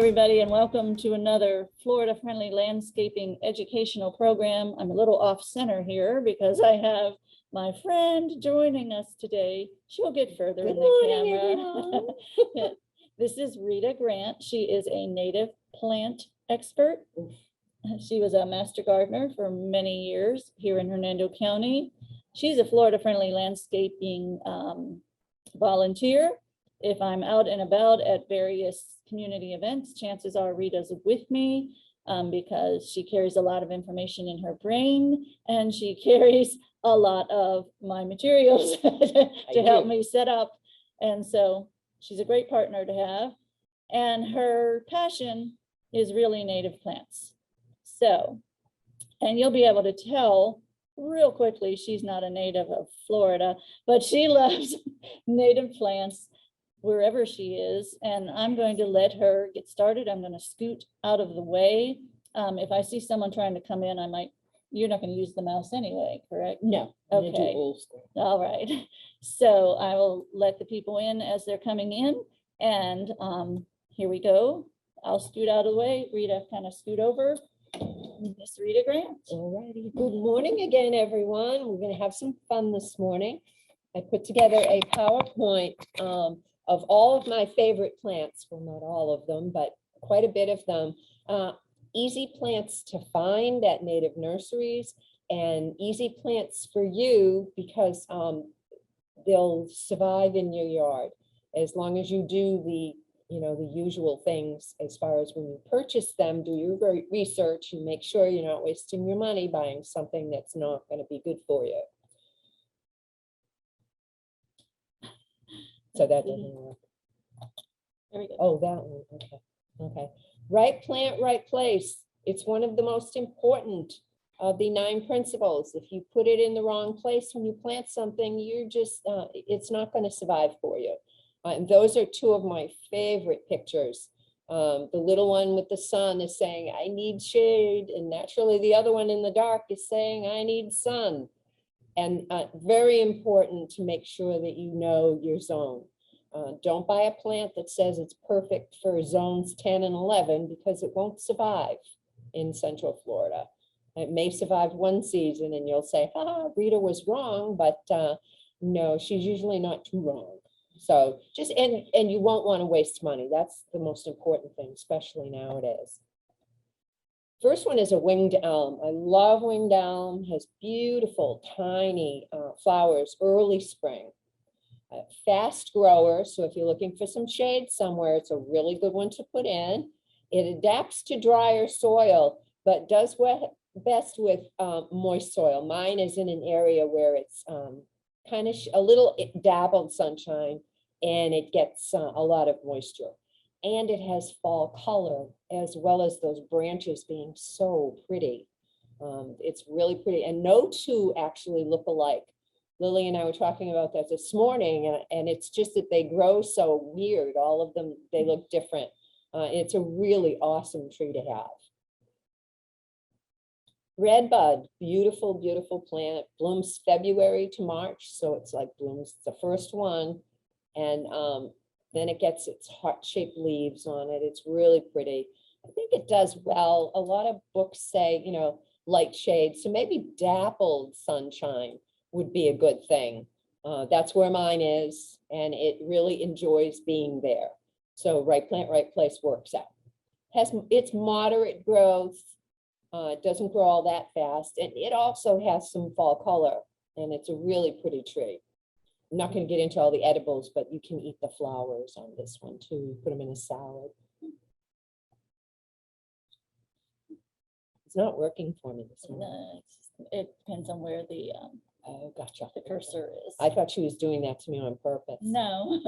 everybody, and welcome to another Florida-friendly landscaping educational program. I'm a little off center here because I have my friend joining us today. She'll get further in the camera. This is Rita Grant. She is a native plant expert. She was a master gardener for many years here in Hernando County. She's a Florida-friendly landscaping volunteer. If I'm out and about at various community events, chances are Rita's with me because she carries a lot of information in her brain, and she carries a lot of my materials to help me set up. And so she's a great partner to have. And her passion is really native plants. So, and you'll be able to tell real quickly, she's not a native of Florida, but she loves native plants wherever she is, and I'm going to let her get started. I'm going to scoot out of the way. If I see someone trying to come in, you're not going to use the mouse anyway, correct? No. Okay. All right. So I will let the people in as they're coming in, and here we go. I'll scoot out of the way. Rita, kind of scoot over. Miss Rita Grant. All righty. Good morning again, everyone. We're going to have some fun this morning. I put together a PowerPoint of all of my favorite plants. Well, not all of them, but quite a bit of them. Easy plants to find at native nurseries, and easy plants for you because they'll survive in your yard as long as you do the usual things as far as when you purchase them. Do your research and make sure you're not wasting your money buying something that's not going to be good for you. So that doesn't work. There we go. Oh, that one. Okay. Okay. Right plant, right place. It's one of the most important of the 9 principles. If you put it in the wrong place when you plant something, you're just, it's not going to survive for you. And those are 2 of my favorite pictures. The little one with the sun is saying, I need shade. And naturally, the other one in the dark is saying, I need sun. And very important to make sure that you know your zone. Don't buy a plant that says it's perfect for zones 10 and 11 because it won't survive in Central Florida. It may survive one season and you'll say, Rita was wrong, but no, she's usually not too wrong. So just, and you won't want to waste money. That's the most important thing, especially nowadays. First one is a winged elm. I love winged elm. Has beautiful, tiny flowers, early spring. Fast grower, so if you're looking for some shade somewhere, it's a really good one to put in. It adapts to drier soil, but does best with moist soil. Mine is in an area where it's kind of a little dabbled sunshine, and it gets a lot of moisture. And it has fall color, as well as those branches being so pretty. It's really pretty, and no 2 actually look alike. Lilly and I were talking about that this morning, and it's just that they grow so weird. All of them, they look different. It's a really awesome tree to have. Redbud, beautiful, beautiful plant. Blooms February to March, so it's like blooms the first one, and then it gets its heart-shaped leaves on it. It's really pretty. I think it does well. A lot of books say, light shade, so maybe dappled sunshine would be a good thing. That's where mine is, and it really enjoys being there. So right plant, right place works out. It's moderate growth. It doesn't grow all that fast, and it also has some fall color, and it's a really pretty tree. I'm not going to get into all the edibles, but you can eat the flowers on this one too. You put them in a salad. It's not working for me this morning. No, it depends on where the gotcha. The cursor is. I thought she was doing that to me on purpose. No.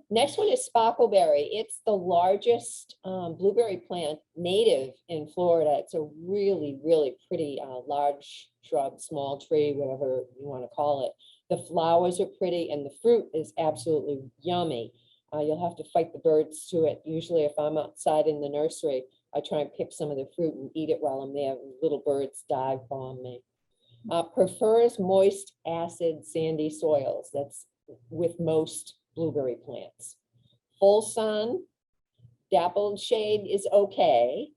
Next one is Spackleberry. It's the largest blueberry plant native in Florida. It's a really, really pretty large shrub, small tree, whatever you want to call it. The flowers are pretty and the fruit is absolutely yummy. You'll have to fight the birds to it. Usually if I'm outside in the nursery, I try and pick some of the fruit and eat it while I'm there. Little birds dive bomb me. Prefers moist, acid, sandy soils. That's with most blueberry plants. Full sun, Dappled shade is okay.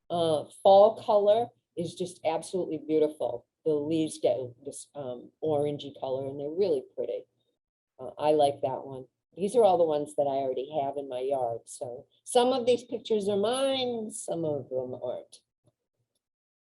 Fall color is just absolutely beautiful. The leaves get this orangey color and they're really pretty. I like that one. These are all the ones that I already have in my yard. So some of these pictures are mine, some of them aren't.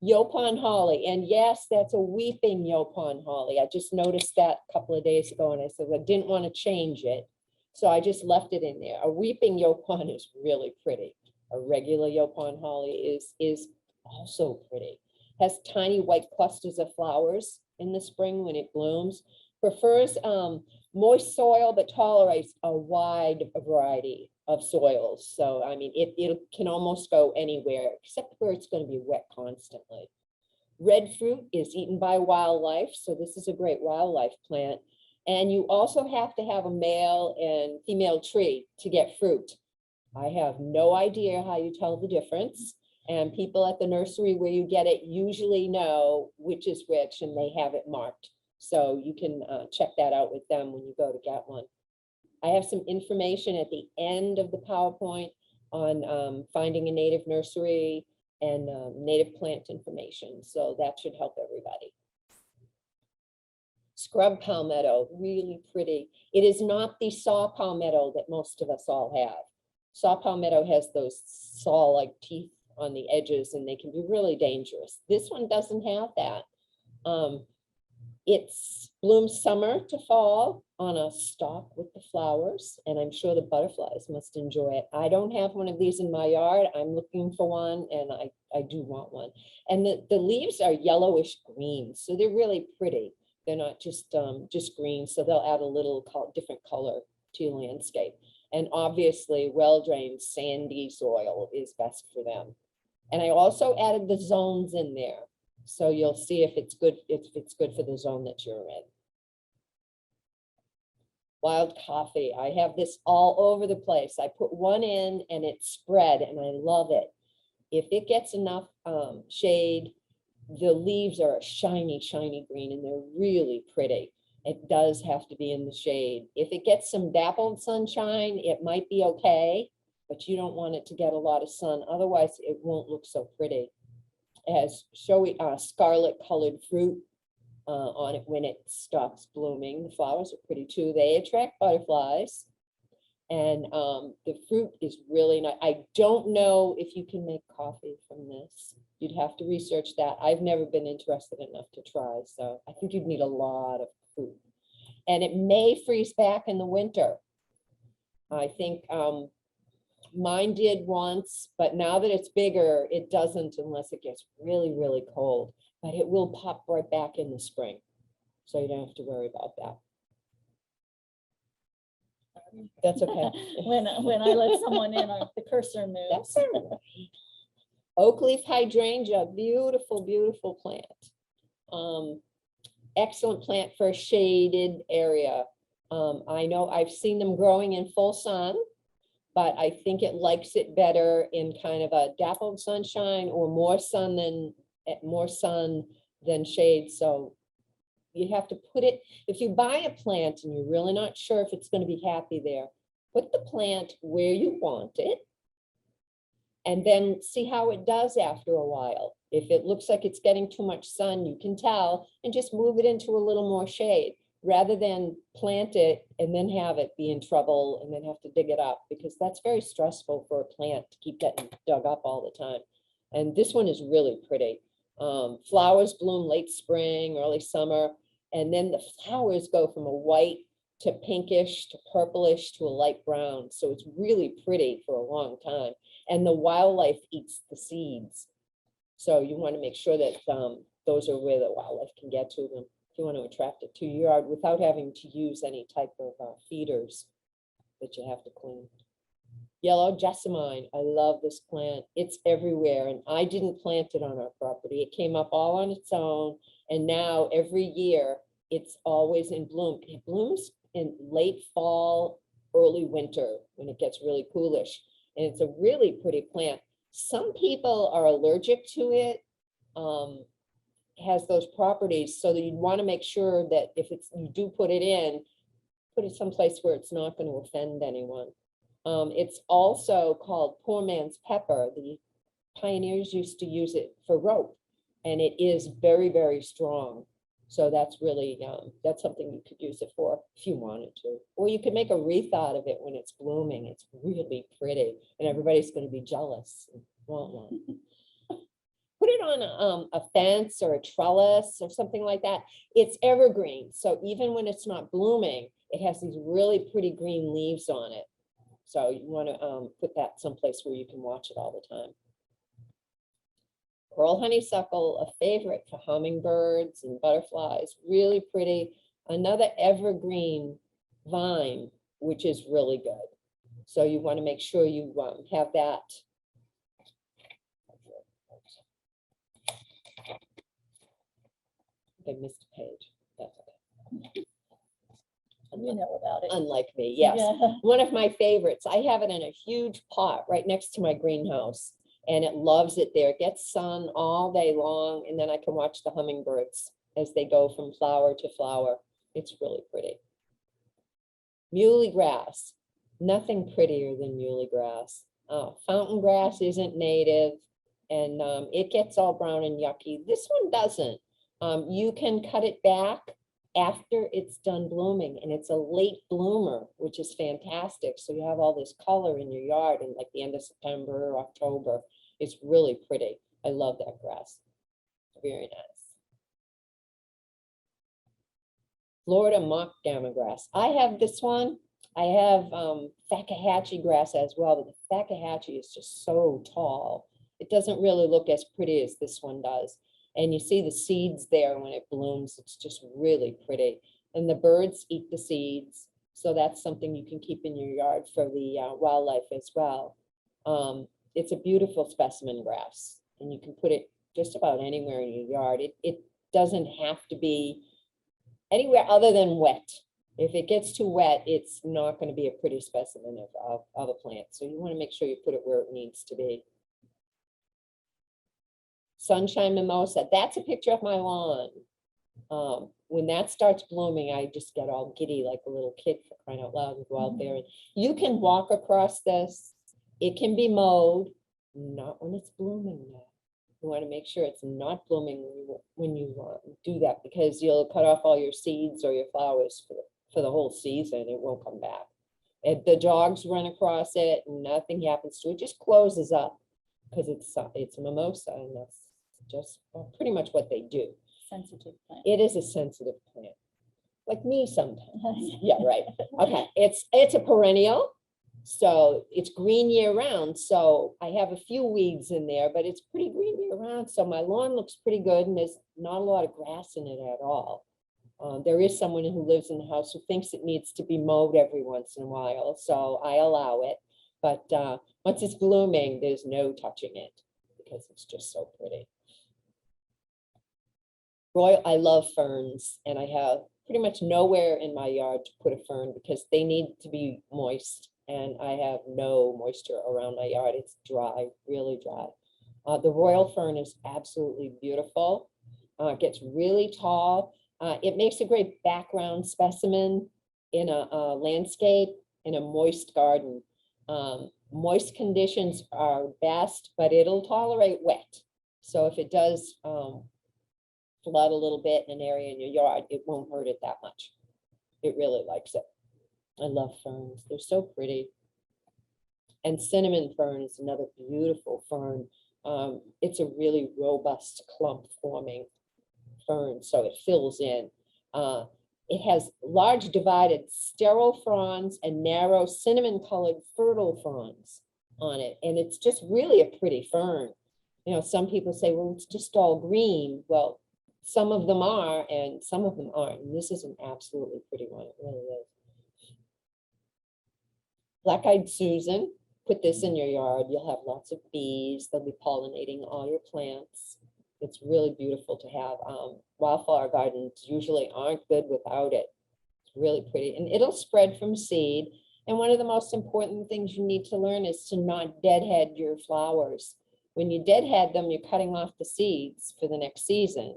Youpon holly, and yes, that's a weeping Youpon holly. I just noticed that a couple of days ago and I said, I didn't want to change it. So I just left it in there. A weeping Youpon is really pretty. A regular Youpon holly is also pretty. Has tiny white clusters of flowers in the spring when it blooms. Prefers moist soil, but tolerates a wide variety of soils. So, I mean, it can almost go anywhere except where it's going to be wet constantly. Red fruit is eaten by wildlife. So this is a great wildlife plant. And you also have to have a male and female tree to get fruit. I have no idea how you tell the difference. And people at the nursery where you get it usually know which is which and they have it marked. So you can check that out with them when you go to get one. I have some information at the end of the PowerPoint on finding a native nursery and native plant information. So that should help everybody. Scrub palmetto, really pretty. It is not the saw palmetto that most of us all have. Saw palmetto has those saw-like teeth on the edges and they can be really dangerous. This one doesn't have that. It's blooms summer to fall on a stalk with the flowers, and I'm sure the butterflies must enjoy it. I don't have one of these in my yard. I'm looking for one, and I do want one. And the leaves are yellowish green, so they're really pretty. They're not just green, so they'll add a little different color to your landscape. And obviously, well-drained sandy soil is best for them. And I also added the zones in there. So you'll see if it's good for the zone that you're in. Wild coffee. I have this all over the place. I put one in and it's spread and I love it. If it gets enough shade, the leaves are a shiny, shiny green and they're really pretty. It does have to be in the shade. If it gets some dappled sunshine, it might be okay, but you don't want it to get a lot of sun. Otherwise, it won't look so pretty. It has showy scarlet colored fruit on it when it stops blooming. The flowers are pretty too. They attract butterflies. And the fruit is really nice. I don't know if you can make coffee from this. You'd have to research that. I've never been interested enough to try. So I think you'd need a lot of fruit. And it may freeze back in the winter. I think mine did once, but now that it's bigger, it doesn't unless it gets really, really cold. But it will pop right back in the spring. So you don't have to worry about that. That's okay. When I let someone in, the cursor moves. That's all right. Oak leaf hydrangea, beautiful, beautiful plant. Excellent plant for a shaded area. I know I've seen them growing in full sun, but I think it likes it better in kind of a dappled sunshine or more sun than shade. So you have to put it, if you buy a plant and you're really not sure if it's going to be happy there, put the plant where you want it and then see how it does after a while. If it looks like it's getting too much sun, you can tell, and just move it into a little more shade rather than plant it and then have it be in trouble and then have to dig it up, because that's very stressful for a plant to keep getting dug up all the time. And this one is really pretty. Flowers bloom late spring, early summer, and then the flowers go from a white to pinkish to purplish to a light brown. So it's really pretty for a long time. And the wildlife eats the seeds. So you want to make sure that those are where the wildlife can get to them. If you want to attract it to your yard without having to use any type of feeders that you have to clean. Yellow jessamine. I love this plant. It's everywhere. And I didn't plant it on our property. It came up all on its own. And now every year it's always in bloom. It blooms in late fall, early winter when it gets really coolish. And it's a really pretty plant. Some people are allergic to it. Has those properties, so that you'd want to make sure that if you do put it in, put it someplace where it's not going to offend anyone. It's also called poor man's pepper. The pioneers used to use it for rope, and it is very, very strong. So that's really, that's something you could use it for if you wanted to. Or you could make a wreath out of it when it's blooming. It's really pretty, and everybody's going to be jealous and want one. Put it on a fence or a trellis or something like that. It's evergreen, so even when it's not blooming, it has these really pretty green leaves on it. So you want to put that someplace where you can watch it all the time. Coral honeysuckle, a favorite for hummingbirds and butterflies, really pretty. Another evergreen vine, which is really good. So you want to make sure you have that. I missed a page. That's okay. You know about it. Unlike me, yes. Yeah. One of my favorites. I have it in a huge pot right next to my greenhouse, and it loves it there. It gets sun all day long, and then I can watch the hummingbirds as they go from flower to flower. It's really pretty. Muhly grass. Nothing prettier than muhly grass. Fountain grass isn't native, and it gets all brown and yucky. This one doesn't. You can cut it back after it's done blooming, and it's a late bloomer, which is fantastic. So you have all this color in your yard in like the end of September or October. It's really pretty. I love that grass. Very nice. Florida mock gammon grass. I have this one. I have Fakahatchee grass as well, but the Fakahatchee is just so tall. It doesn't really look as pretty as this one does. And you see the seeds there when it blooms. It's just really pretty. And the birds eat the seeds. So that's something you can keep in your yard for the wildlife as well. It's a beautiful specimen grass, and you can put it just about anywhere in your yard. It doesn't have to be anywhere other than wet. If it gets too wet, it's not going to be a pretty specimen of a plant. So you want to make sure you put it where it needs to be. Sunshine mimosa, that's a picture of my lawn. When that starts blooming, I just get all giddy like a little kid, for crying out loud, and go out there. And you can walk across this. It can be mowed, not when it's blooming though. You want to make sure it's not blooming when you do that, because you'll cut off all your seeds or your flowers for the whole season. It won't come back. If the dogs run across it and nothing happens to it, just closes up, because it's a mimosa, and that's just pretty much what they do. Sensitive plant. It is a sensitive plant, like me sometimes. Yeah, right. Okay, it's a perennial, so it's green year round. So I have a few weeds in there, but it's pretty green year round. So my lawn looks pretty good, and there's not a lot of grass in it at all. There is someone who lives in the house who thinks it needs to be mowed every once in a while, so I allow it. But once it's blooming, there's no touching it, because it's just so pretty. I love ferns, and I have pretty much nowhere in my yard to put a fern because they need to be moist, and I have no moisture around my yard. It's dry, really dry. The royal fern is absolutely beautiful. It gets really tall. It makes a great background specimen in a landscape, in a moist garden. Moist conditions are best, but it'll tolerate wet. So if it does flood a little bit in an area in your yard, it won't hurt it that much. It really likes it. I love ferns. They're so pretty. And cinnamon fern is another beautiful fern. It's a really robust clump forming fern, so it fills in. It has large divided sterile fronds and narrow cinnamon colored fertile fronds on it. And it's just really a pretty fern. You know, some people say, well, it's just all green. Well, some of them are, and some of them aren't. And this is an absolutely pretty one. It really is. Black-eyed Susan, put this in your yard. You'll have lots of bees. They'll be pollinating all your plants. It's really beautiful to have. Wildflower gardens usually aren't good without it. It's really pretty, and it'll spread from seed. And one of the most important things you need to learn is to not deadhead your flowers. When you deadhead them, you're cutting off the seeds for the next season.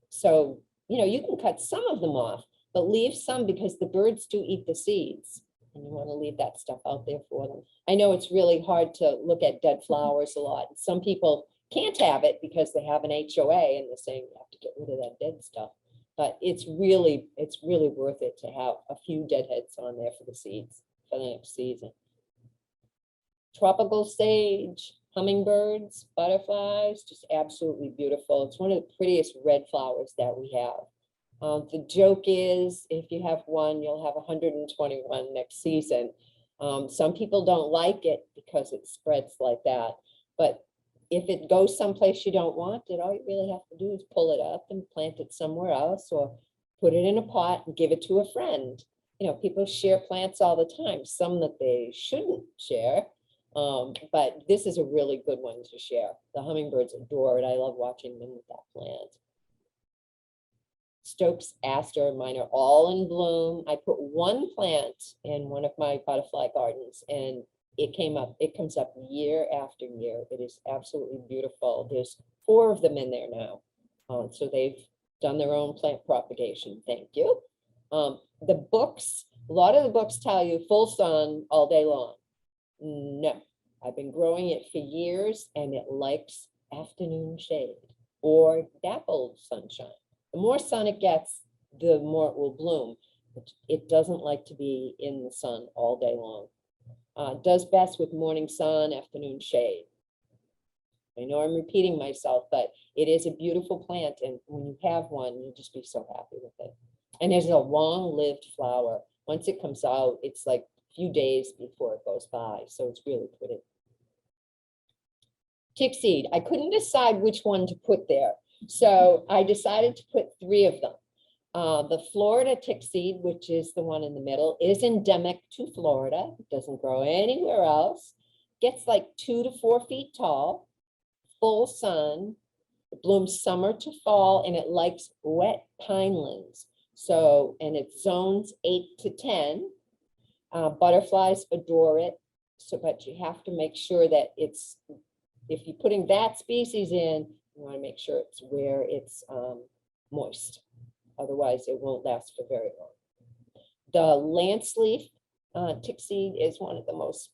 So, you know, you can cut some of them off, but leave some, because the birds do eat the seeds. And you want to leave that stuff out there for them. I know it's really hard to look at dead flowers a lot. Some people can't have it because they have an HOA and they're saying you have to get rid of that dead stuff. But it's really worth it to have a few deadheads on there for the seeds for the next season. Tropical sage, hummingbirds, butterflies, just absolutely beautiful. It's one of the prettiest red flowers that we have. The joke is, if you have one, you'll have 121 next season. Some people don't like it because it spreads like that. But if it goes someplace you don't want it, all you really have to do is pull it up and plant it somewhere else, or put it in a pot and give it to a friend. You know, people share plants all the time, some that they shouldn't share. But this is a really good one to share. The hummingbirds adore it. I love watching them with that plant. Stokes Aster, mine are all in bloom. I put one plant in one of my butterfly gardens and it comes up year after year. It is absolutely beautiful. There's 4 of them in there now. So they've done their own plant propagation. Thank you. The books, a lot of the books tell you full sun all day long. No, I've been growing it for years and it likes afternoon shade or dappled sunshine. The more sun it gets, the more it will bloom. It doesn't like to be in the sun all day long. Does best with morning sun, afternoon shade. I know I'm repeating myself, but it is a beautiful plant. And when you have one, you'll just be so happy with it. And there's a long-lived flower. Once it comes out, it's like a few days before it goes by. So it's really pretty. Tick seed. I couldn't decide which one to put there. So I decided to put 3 of them. The Florida tick seed, which is the one in the middle, is endemic to Florida. It doesn't grow anywhere else. Gets like 2 to 4 feet tall, full sun. It blooms summer to fall, and it likes wet pinelands. So, and it's zones 8 to 10. Butterflies adore it. So, but you have to make sure that it's, if you're putting that species in, you want to make sure it's where it's moist. Otherwise, it won't last for very long. The lance leaf tick seed is one of the most,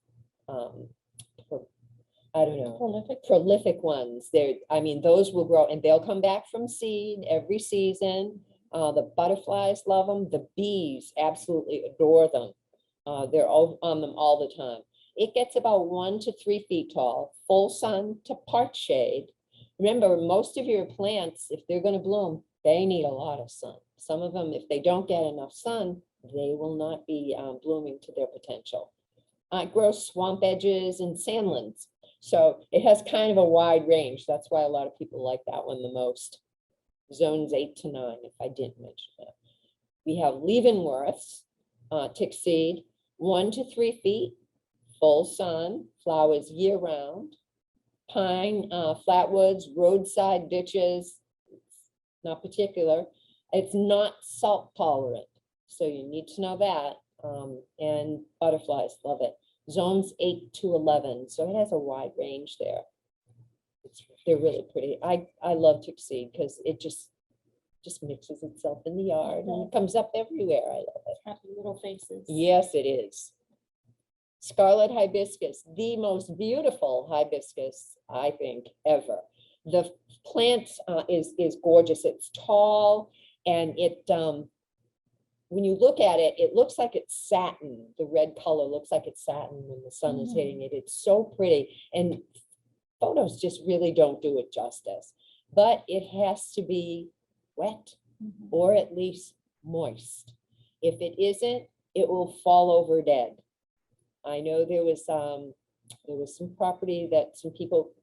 prolific ones. I mean, those will grow and they'll come back from seed every season. The butterflies love them. The bees absolutely adore them. They're all on them all the time. It gets about 1 to 3 feet tall, full sun to part shade. Remember, most of your plants, if they're going to bloom, they need a lot of sun. Some of them, if they don't get enough sun, they will not be blooming to their potential. It grows swamp edges and sandlands. So it has kind of a wide range. That's why a lot of people like that one the most. Zones 8 to 9, if I didn't mention that. We have Leavenworth's tick seed, 1 to 3 feet, full sun, flowers year round. Pine, flatwoods, roadside ditches, not particular. It's not salt tolerant, so you need to know that. And butterflies love it. Zones 8 to 11, so it has a wide range there. They're really pretty. I love tick seed because it just mixes itself in the yard and it comes up everywhere. I love it. Happy little faces. Yes, it is. Scarlet hibiscus, the most beautiful hibiscus, I think, ever. The plant is gorgeous. It's tall, and it when you look at it, it looks like it's satin. The red color looks like it's satin when the sun is hitting it. It's so pretty, and photos just really don't do it justice. But it has to be wet or at least moist. If it isn't, it will fall over dead. I know there was some property that some people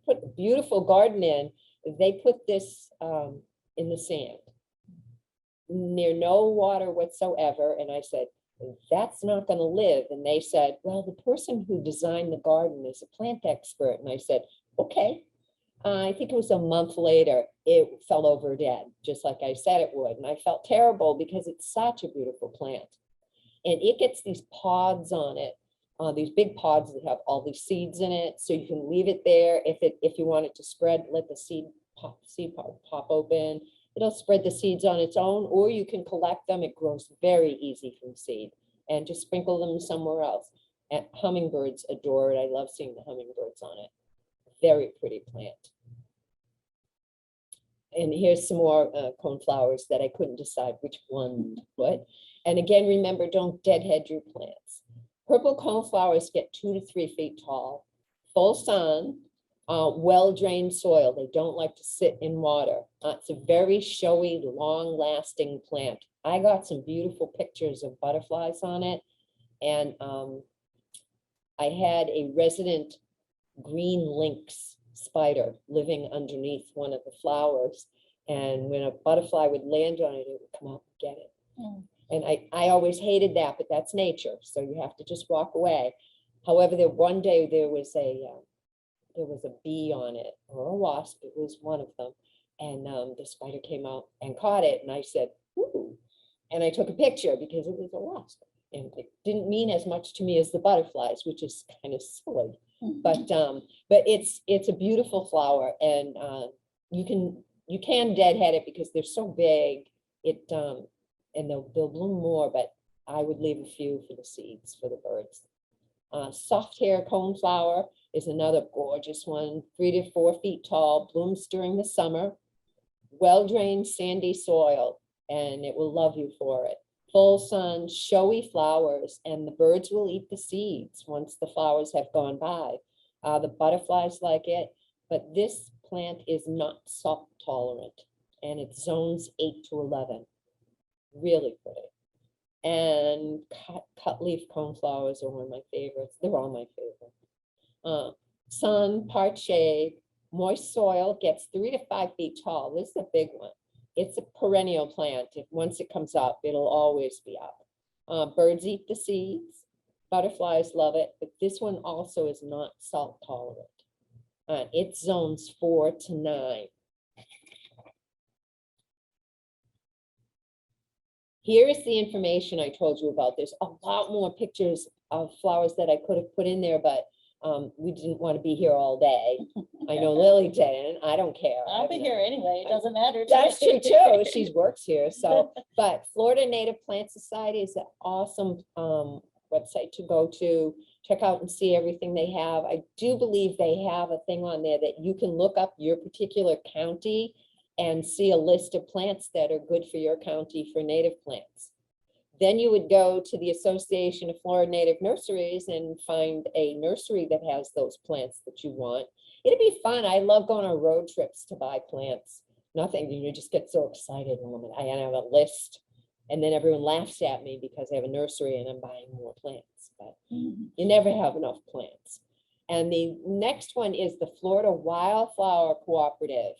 put a beautiful garden in. They put this in the sand near no water whatsoever. And I said, that's not going to live. And they said, well, the person who designed the garden is a plant expert. And I said, okay. I think it was a month later, it fell over dead, just like I said it would. And I felt terrible because it's such a beautiful plant. And it gets these pods on it, these big pods that have all these seeds in it. So you can leave it there. If you want it to spread, let the seed pod pop open. It'll spread the seeds on its own, or you can collect them. It grows very easy from seed. and just sprinkle them somewhere else. And hummingbirds adore it. I love seeing the hummingbirds on it. Very pretty plant. And here's some more coneflowers that I couldn't decide which one to put. And again, remember, don't deadhead your plants. Purple coneflowers get 2 to 3 feet tall, full sun, well-drained soil. They don't like to sit in water. It's a very showy, long-lasting plant. I got some beautiful pictures of butterflies on it. And I had a resident green lynx spider living underneath one of the flowers. And when a butterfly would land on it, it would come out and get it. Mm. And I always hated that, but that's nature. So you have to just walk away. However, one day there was a bee on it, or a wasp. It was one of them. And the spider came out and caught it. And I said, ooh. And I took a picture because it was a wasp. And it didn't mean as much to me as the butterflies, which is kind of silly. But it's a beautiful flower, and you can deadhead it because they're so big. And they'll bloom more, but I would leave a few for the seeds for the birds. Soft hair coneflower is another gorgeous one, 3 to 4 feet tall, blooms during the summer. Well-drained sandy soil, and it will love you for it. Full sun, showy flowers, and the birds will eat the seeds once the flowers have gone by. The butterflies like it, but this plant is not salt tolerant, and it's zones 8 to 11. Really pretty. And cut leaf coneflowers are one of my favorites. They're all my favorite. Sun, part shade, moist soil, gets 3 to 5 feet tall. This is a big one. It's a perennial plant. Once it comes up, it'll always be up. Birds eat the seeds. Butterflies love it, but this one also is not salt tolerant. It's zones 4 to 9. Here is the information I told you about. There's a lot more pictures of flowers that I could have put in there, but we didn't want to be here all day. I know Lilly didn't. I don't care. I'll be here anyway. It doesn't matter. to That's me. true too. She works here. So, but Florida Native Plant Society is an awesome website to go to, check out and see everything they have. I do believe they have a thing on there that you can look up your particular county and see a list of plants that are good for your county for native plants. Then you would go to the Association of Florida Native Nurseries and find a nursery that has those plants that you want. It'd be fun. I love going on road trips to buy plants. Nothing, you just get so excited when I have a list, and then everyone laughs at me because I have a nursery and I'm buying more plants, but you never have enough plants. And the next one is the Florida Wildflower Cooperative.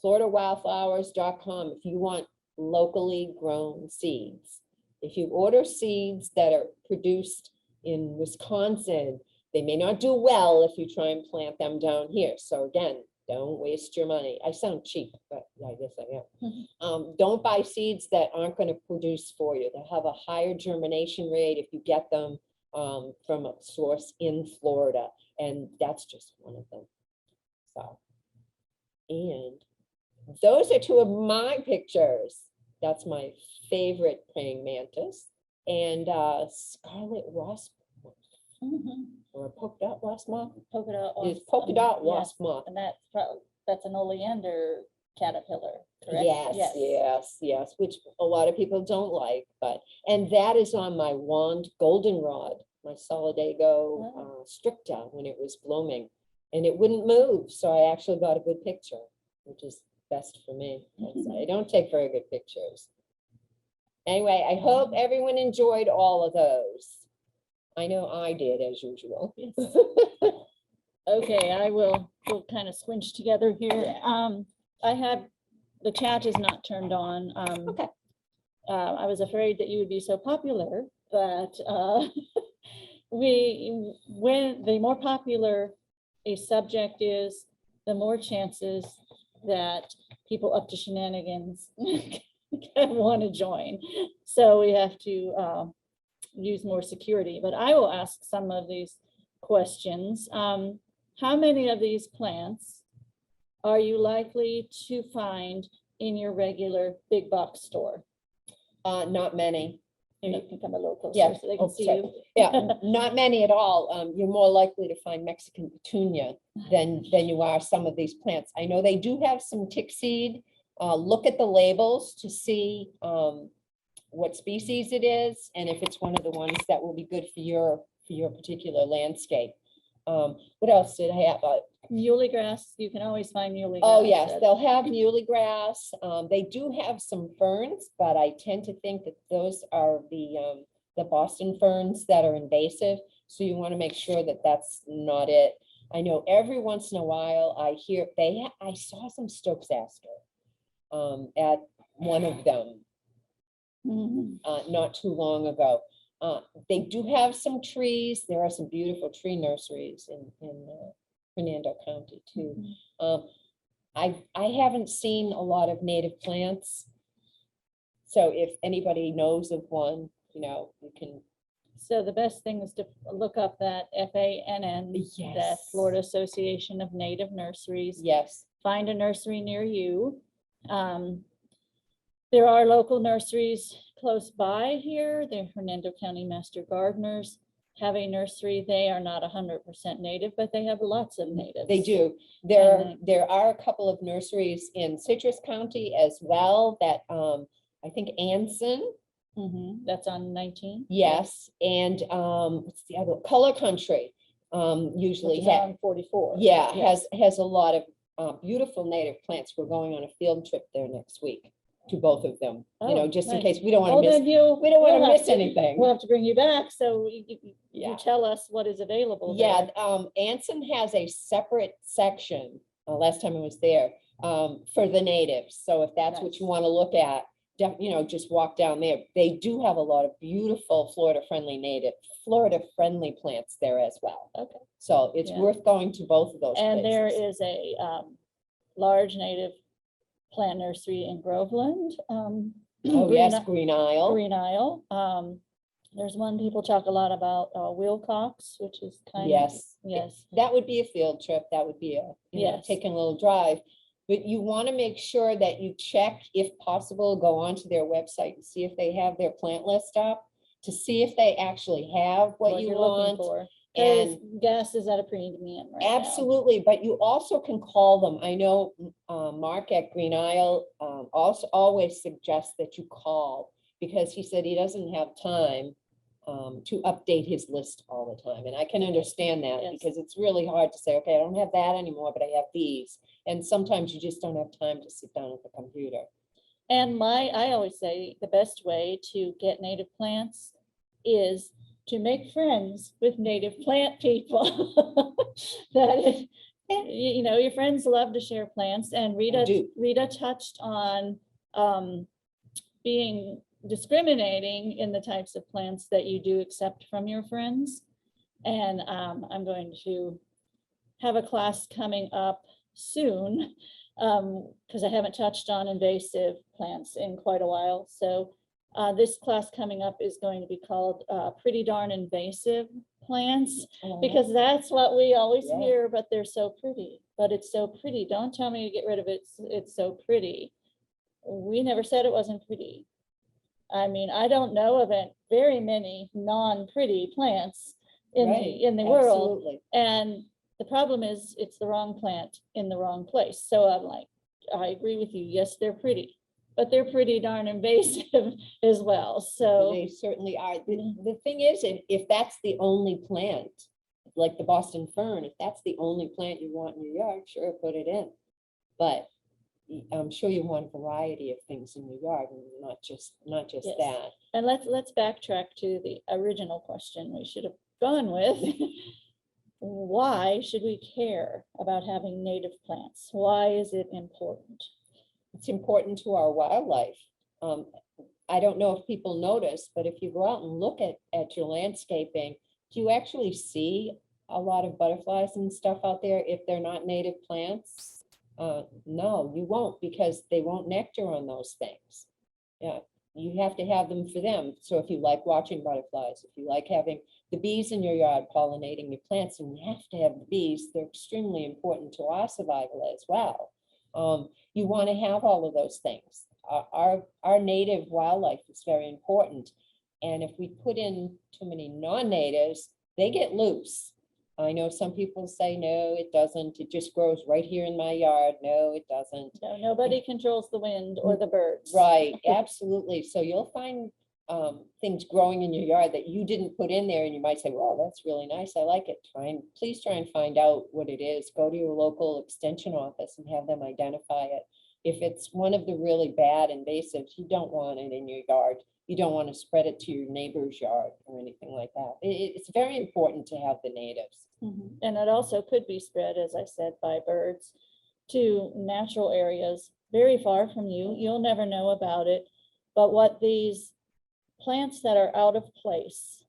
FloridaWildflowers.com if you want locally grown seeds. If you order seeds that are produced in Wisconsin, they may not do well if you try and plant them down here. So again, don't waste your money. I sound cheap, but I guess I am. Don't buy seeds that aren't going to produce for you. They'll have a higher germination rate if you get them from a source in Florida. And that's just one of them. So, and those are 2 of my pictures. That's my favorite praying mantis, and scarlet wasp or polka dot wasp moth. Polka dot It's wasp, polka dot wasp yes, moth. and that's an oleander caterpillar, correct? Yes, which a lot of people don't like, and that is on my wand goldenrod, my Solidago stricta when it was blooming, and it wouldn't move, so I actually got a good picture, which is best for me. I don't take very good pictures. Anyway, I hope everyone enjoyed all of those. I know I did, as usual. Okay, we'll kind of squinch together here. I have, the chat is not turned on. Okay. I was afraid that you would be so popular, but when the more popular a subject is, the more chances that people up to shenanigans want to join. So we have to use more security, but I will ask some of these questions. How many of these plants are you likely to find in your regular big box store? Not many. Maybe you can come a little Yeah, closer so they can see sorry. you. Yeah, not many at all. You're more likely to find Mexican petunia than you are some of these plants. I know they do have some tick seed. Look at the labels to see what species it is and if it's one of the ones that will be good for your particular landscape. What else did I have? Muhly grass, you can always find muhly grass. Oh, yes, they'll have muhly grass. They do have some ferns, but I tend to think that those are the Boston ferns that are invasive. So you want to make sure that that's not it. I know every once in a while I hear I saw some Stokes Aster at one of them Mhm. not too long ago. They do have some trees. There are some beautiful tree nurseries in Hernando County too. I haven't seen a lot of native plants. So if anybody knows of one, you can. So the best thing is to look up that FANN, that Yes. Florida Association of Native Nurseries. Yes. Find a nursery near you. There are local nurseries close by here. The Hernando County Master Gardeners have a nursery. They are not 100% native, but they have lots of natives. They do. And There are a couple of nurseries in Citrus County as well that I think Anson. That's on 19. Yes, and what's the other? Color Country usually Which is has. on 44. Yeah, Yes. has a lot of beautiful native plants. We're going on a field trip there next week to both of them, Oh, just in nice. case we don't want Oh, to miss. then we don't We don't want we'll to have miss anything. We'll have to bring you back, so you Yeah. tell us what is available Yeah, there. Anson has a separate section, last time I was there, for the natives. So if that's what you want to look at, just walk down there. They do have a lot of beautiful Florida-friendly plants there as well. Okay. So it's Yeah. worth going to both of those And there places. is a large native plant nursery in Groveland. Oh, yes, Green Isle. Green Isle. There's one people talk a lot about, Wilcox, which is kind of. Yes. Yes. That would be a field trip. That would be Yes. taking a little drive. But you want to make sure that you check, if possible, go onto their website and see if they have their plant list up, to see if they actually have what you you're looking want. for. And Gas is at a premium right now. absolutely, but you also can call them. I know Mark at Green Isle also always suggests that you call, because he said he doesn't have time to update his list all the time. And I can understand that, Yes. because it's really hard to say, okay, I don't have that anymore, but I have these. And sometimes you just don't have time to sit down at the computer. And I always say the best way to get native plants is to make friends with native plant people. Your friends love to share plants, and do. Rita touched on being discriminating in the types of plants that you do accept from your friends. And I'm going to have a class coming up soon, because I haven't touched on invasive plants in quite a while. So this class coming up is going to be called Pretty Darn Invasive Plants, because that's what we always Yeah. hear, but they're so pretty. But it's so pretty. Don't tell me to get rid of it. It's so pretty. We never said it wasn't pretty. I mean, I don't know of very many non-pretty plants in the world. Absolutely. And the problem is it's the wrong plant in the wrong place. So I'm like, I agree with you. Yes, they're pretty, but they're pretty darn invasive as well. So They certainly are. The thing is, if that's the only plant, like the Boston fern, if that's the only plant you want in your yard, sure, put it in. But I'm sure you want a variety of things in your yard, and not just Yes. that. And let's backtrack to the original question we should have gone with. Why should we care about having native plants? Why is it important? It's important to our wildlife. I don't know if people notice, but if you go out and look at your landscaping, do you actually see a lot of butterflies and stuff out there if they're not native plants? No, you won't, because they won't nectar on those things. Yeah, you have to have them for them. So if you like watching butterflies, if you like having the bees in your yard pollinating your plants, and you have to have the bees, they're extremely important to our survival as well. You want to have all of those things. Our native wildlife is very important. And if we put in too many non-natives, they get loose. I know some people say, no, it doesn't. It just grows right here in my yard. No, it doesn't. No, nobody controls the wind or the birds. Right, absolutely. So you'll find things growing in your yard that you didn't put in there, and you might say, well, that's really nice. I like it. Please try and find out what it is. Go to your local extension office and have them identify it. If it's one of the really bad invasives, you don't want it in your yard. You don't want to spread it to your neighbor's yard or anything like that. It's very important to have the natives. Mhm. And it also could be spread, as I said, by birds to natural areas very far from you. You'll never know about it. But what these plants that are out of place,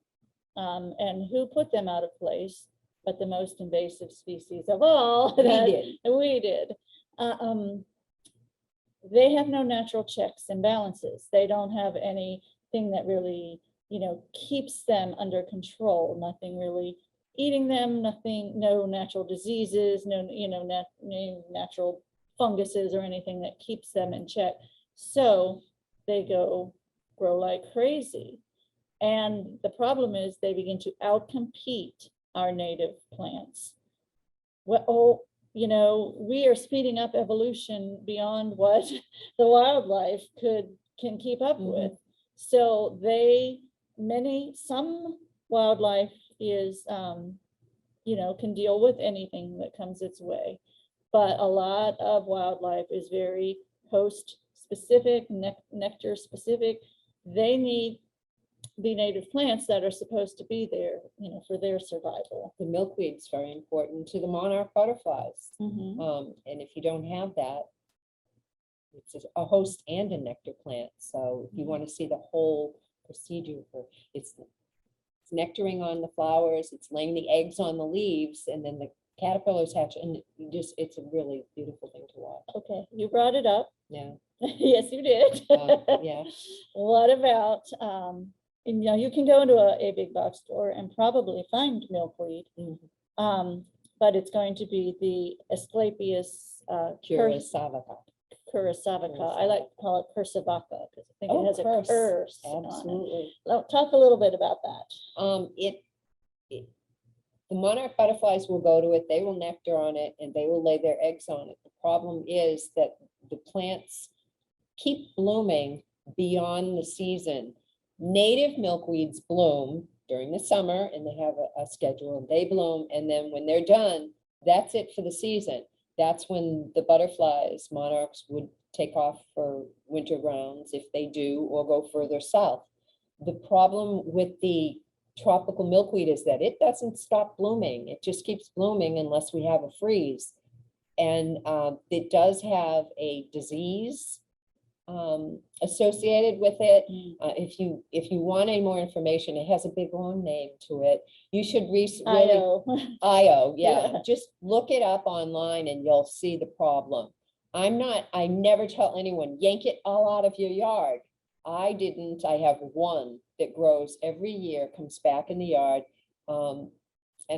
and who put them out of place, but the most invasive species of all, we did. They have no natural checks and balances. They don't have anything that really, keeps them under control. Nothing really eating them, no natural diseases, no natural funguses or anything that keeps them in check. So they grow like crazy. And the problem is they begin to outcompete our native plants. Well, we are speeding up evolution beyond what the wildlife can keep up with. So some wildlife is, can deal with anything that comes its way. But a lot of wildlife is very host specific, nectar specific. They need the native plants that are supposed to be there, for their survival. The milkweed's very important to the monarch butterflies. Mhm. And if you don't have that, it's a host and a nectar plant. So if you want to see the whole procedure for it's nectaring on the flowers, it's laying the eggs on the leaves, and then the caterpillars hatch, and it's a really beautiful thing to watch. Okay, you brought it up. Yeah. Yes, you did. Yeah. What about, you can go into a big box store and probably find milkweed. But it's going to be the Asclepias curassavica. I like to call it cursivaca because I think it has a curse. Absolutely. Talk a little bit about that. The monarch butterflies will go to it, they will nectar on it, and they will lay their eggs on it. The problem is that the plants keep blooming beyond the season. Native milkweeds bloom during the summer, and they have a schedule, and they bloom, and then when they're done, that's it for the season. That's when the butterflies, monarchs, would take off for winter rounds if they do, or go further south. The problem with the tropical milkweed is that it doesn't stop blooming. It just keeps blooming unless we have a freeze. And it does have a disease associated with it. If you want any more information, it has a big long name to it. You should IO, yeah. Just look it up online and you'll see the problem. I never tell anyone, yank it all out of your yard. I didn't. I have one that grows every year, comes back in the yard, and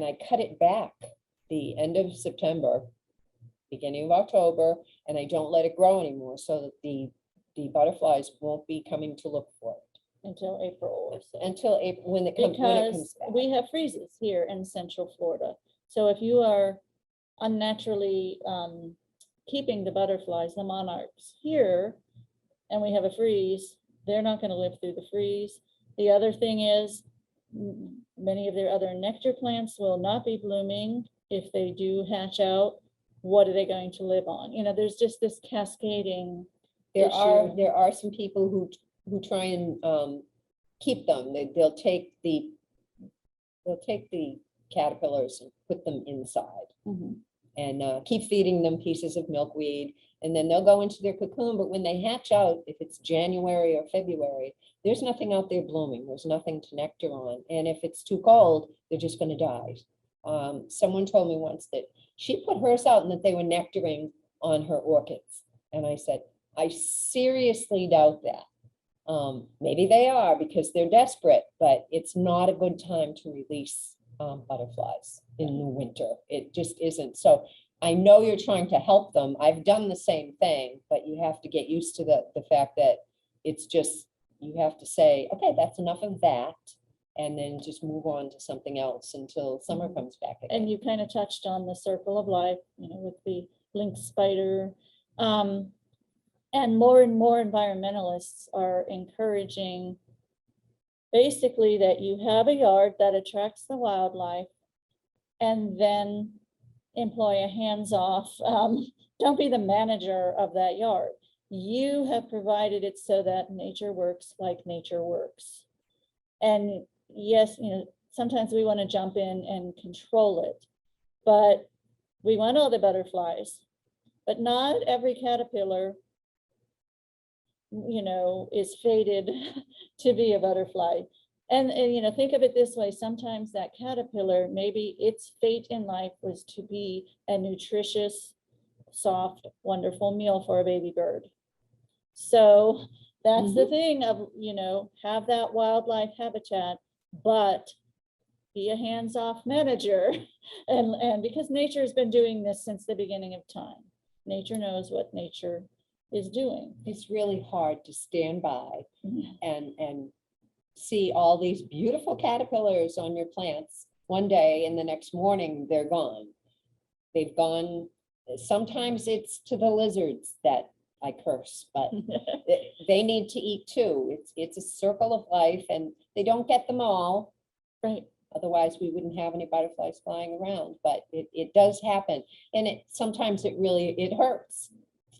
I cut it back the end of September, beginning of October, and I don't let it grow anymore so that the butterflies won't be coming to look for it until April or so. Until April, when it comes back. We have freezes here in Central Florida. So if you are unnaturally keeping the butterflies, the monarchs here, and we have a freeze, they're not going to live through the freeze. The other thing is many of their other nectar plants will not be blooming. If they do hatch out, what are they going to live on? There's just this cascading There issue. are some people who try and keep them. They'll take the caterpillars and put them inside and keep feeding them pieces of milkweed, and then they'll go into their cocoon. But when they hatch out, if it's January or February, there's nothing out there blooming. There's nothing to nectar on, and if it's too cold, they're just going to die. Someone told me once that she put hers out and that they were nectaring on her orchids, and I said, I seriously doubt that. Maybe they are because they're desperate, but it's not a good time to release butterflies in the winter. It just isn't. So I know you're trying to help them. I've done the same thing, but you have to get used to the fact that it's just, you have to say, okay, that's enough of that. And then just move on to something else until summer comes back again. And you kind of touched on the circle of life, with the lynx spider. And more environmentalists are encouraging basically that you have a yard that attracts the wildlife, and then employ a hands-off, don't be the manager of that yard. You have provided it so that nature works like nature works. And yes, sometimes we want to jump in and control it, but we want all the butterflies, but not every caterpillar, is fated to be a butterfly. And think of it this way, sometimes that caterpillar, maybe its fate in life was to be a nutritious, soft, wonderful meal for a baby bird. So that's the thing of, have that wildlife habitat, but be a hands-off manager. And because nature has been doing this since the beginning of time. Nature knows what nature is doing. It's really hard to stand by and see all these beautiful caterpillars on your plants one day, and the next morning they're gone. They've gone. Sometimes it's to the lizards that I curse, but they need to eat too. It's a circle of life, and they don't get them all. Right. Otherwise, we wouldn't have any butterflies flying around, but it does happen. And sometimes it hurts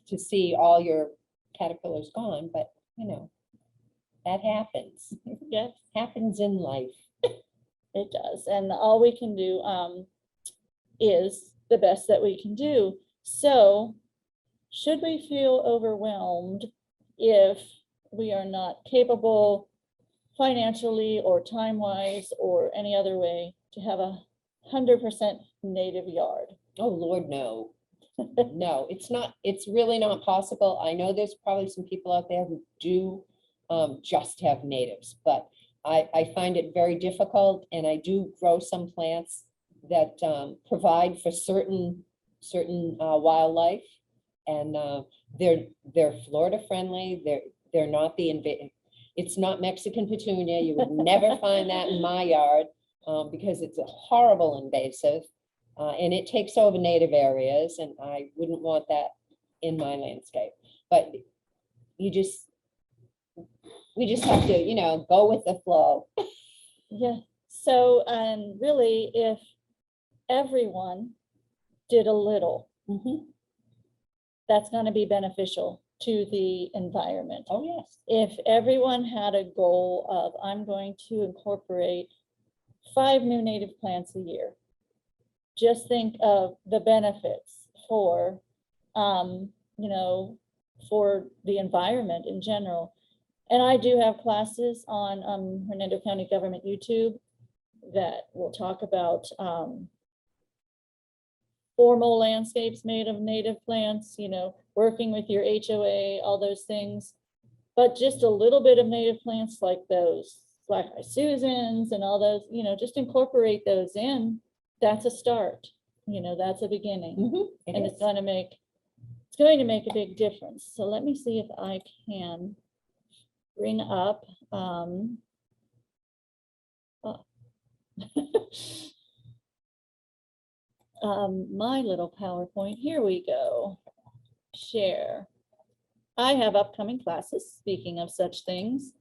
to see all your caterpillars gone, but that happens. Yes, Happens in life. it does. And all we can do is the best that we can do. So should we feel overwhelmed if we are not capable financially or time-wise or any other way to have 100% native yard? Oh, Lord, no. No, it's not. It's really not possible. I know there's probably some people out there who do just have natives, but I find it very difficult, and I do grow some plants that provide for certain wildlife, and they're Florida friendly. They're not it's not Mexican petunia. You would never find that in my yard because it's a horrible invasive. And it takes over native areas, and I wouldn't want that in my landscape. But we just have to, go with the flow. Yeah. So, really, if everyone did a little, that's going to be beneficial to the environment. Oh, yes. If everyone had a goal of, I'm going to incorporate 5 new native plants a year, just think of the benefits for, for the environment in general. And I do have classes on Hernando County Government YouTube that will talk about formal landscapes made of native plants, working with your HOA, all those things. But just a little bit of native plants like those Black Eye Susans and all those, just incorporate those in. That's a start, that's a beginning, and it's going to make a big difference. So let me see if I can bring up my little PowerPoint. Here we go. Share. I have upcoming classes. Speaking of such things,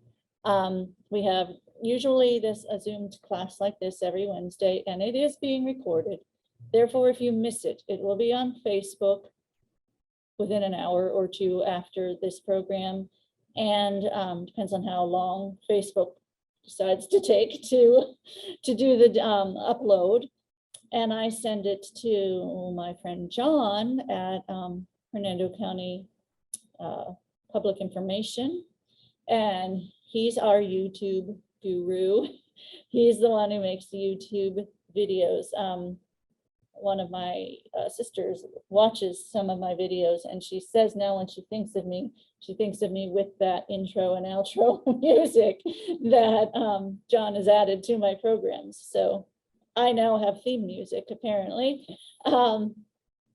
we have usually a Zoomed class like this every Wednesday, and it is being recorded. Therefore, if you miss it, it will be on Facebook within an hour or two after this program, and depends on how long Facebook decides to take to do the upload. And I send it to my friend John at Hernando County Public Information, and he's our YouTube guru. He's the one who makes the YouTube videos. One of my sisters watches some of my videos, and she says now when she thinks of me with that intro and outro music that John has added to my programs. So I now have theme music, apparently. I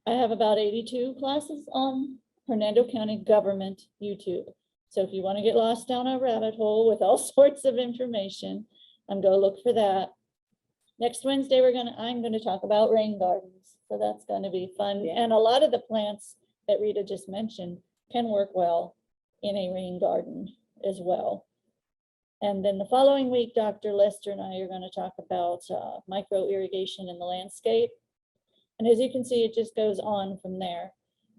have about 82 classes on Hernando County Government YouTube. So if you want to get lost down a rabbit hole with all sorts of information, go look for that. Next Wednesday, I'm gonna talk about rain gardens. So that's gonna be fun. Yeah. And a lot of the plants that Rita just mentioned can work well in a rain garden as well. And then the following week, Dr. Lester and I are gonna talk about micro irrigation in the landscape. And as you can see, it just goes on from there.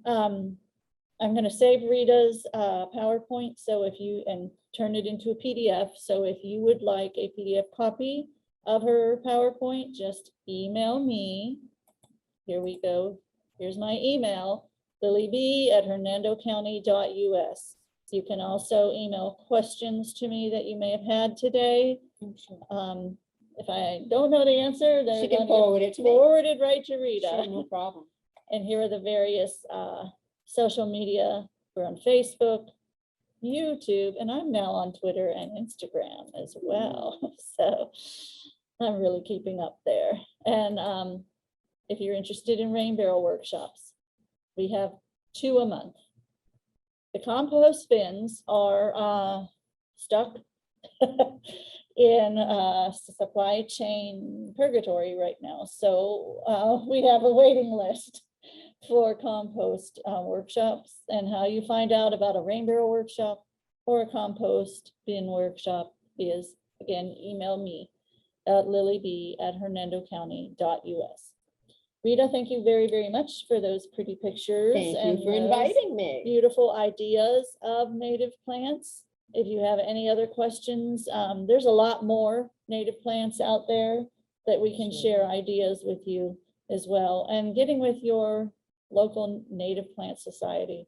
I'm going to save Rita's PowerPoint and turn it into a PDF. So if you would like a PDF copy of her PowerPoint, just email me. Here we go. Here's my email, LillyB@hernandocounty.us. You can also email questions to me that you may have had today. If I don't know the answer, then She can forward it to me. forwarded right to Rita. Sure, no problem. And here are the various social media. We're on Facebook, YouTube, and I'm now on Twitter and Instagram as well. So I'm really keeping up there. And if you're interested in rain barrel workshops, we have 2 a month. The compost bins are stuck in supply chain purgatory right now. So we have a waiting list for compost workshops. And how you find out about a rain barrel workshop or a compost bin workshop is, again, email me at LillyB@hernandocounty.us. Rita, thank you very, very much for those pretty pictures. Thank and you for those inviting me. beautiful ideas of native plants. If you have any other questions, there's a lot more native plants out there that we can Sure. share ideas with you as well. And getting with your local native plant society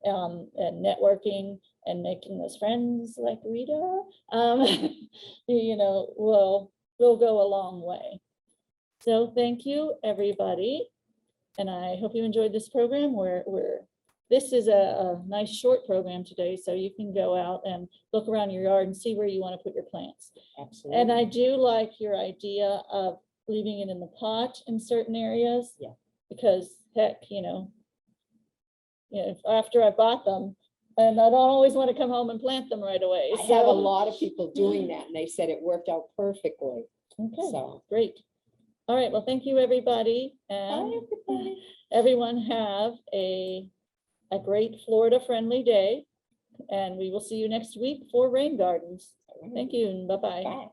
and networking and making those friends like Rita, will go a long way. So thank you, everybody. And I hope you enjoyed this program. This is a nice short program today, so you can go out and look around your yard and see where you want to put your plants. Absolutely. And I do like your idea of leaving it in the pot in certain areas. Yeah. Because heck, after I bought them, and I don't always want to come home and plant them right away. I have a lot of people doing that, and they said it worked out perfectly. Okay, So, great. All right, well, thank you, everybody. And bye, everybody. everyone have a great Florida-friendly day. And we will see you next week for rain gardens. Thank you, and bye-bye. Bye.